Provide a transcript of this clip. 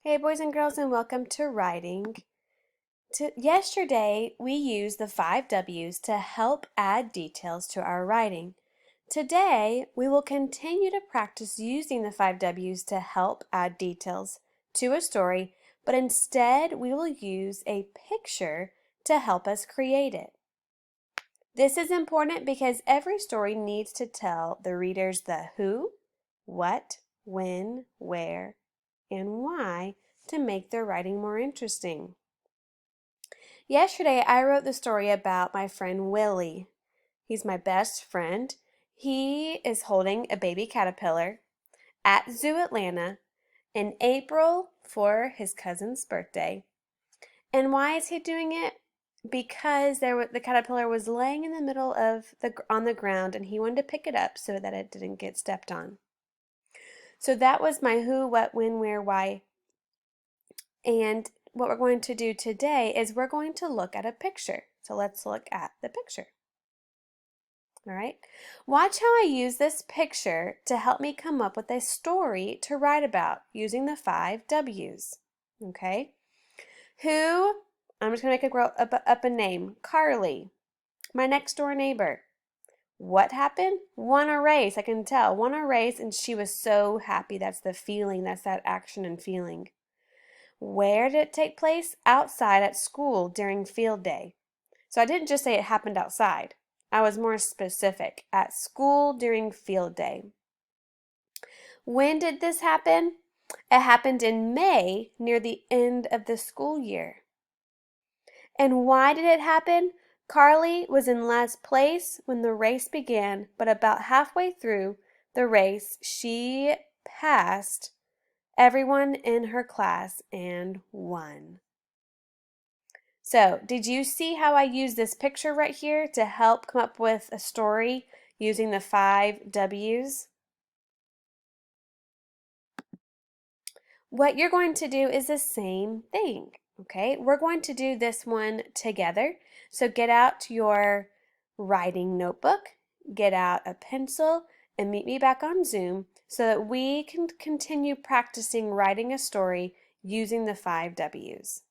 Hey boys and girls, and welcome to writing. Yesterday we used the 5 W's to help add details to our writing. Today we will continue to practice using the 5 W's to help add details to a story, but instead we will use a picture to help us create it. This is important because every story needs to tell the readers the who, what, when, where, and why to make their writing more interesting. Yesterday, I wrote the story about my friend Willie. He's my best friend. He is holding a baby caterpillar at Zoo Atlanta in April for his cousin's birthday. And why is he doing it? Because the caterpillar was laying in the middle of on the ground, and he wanted to pick it up so that it didn't get stepped on. So that was my who, what, when, where, why. And what we're going to do today is we're going to look at a picture. So let's look at the picture. All right. Watch how I use this picture to help me come up with a story to write about using the 5 W's. Okay. Who? I'm just going to make up a name. Carly, my next door neighbor. What happened? Won a race. I can tell. Won a race, and she was so happy. That's the feeling. That's that action and feeling. Where did it take place? Outside at school during field day. So I didn't just say it happened outside. I was more specific. At school during field day. When did this happen? It happened in May, near the end of the school year. And why did it happen? Carly was in last place when the race began, but about halfway through the race, she passed everyone in her class and won. So, did you see how I use this picture right here to help come up with a story using the 5 W's? What you're going to do is the same thing, okay? We're going to do this one together. So get out your writing notebook, get out a pencil, and meet me back on Zoom so that we can continue practicing writing a story using the 5 W's.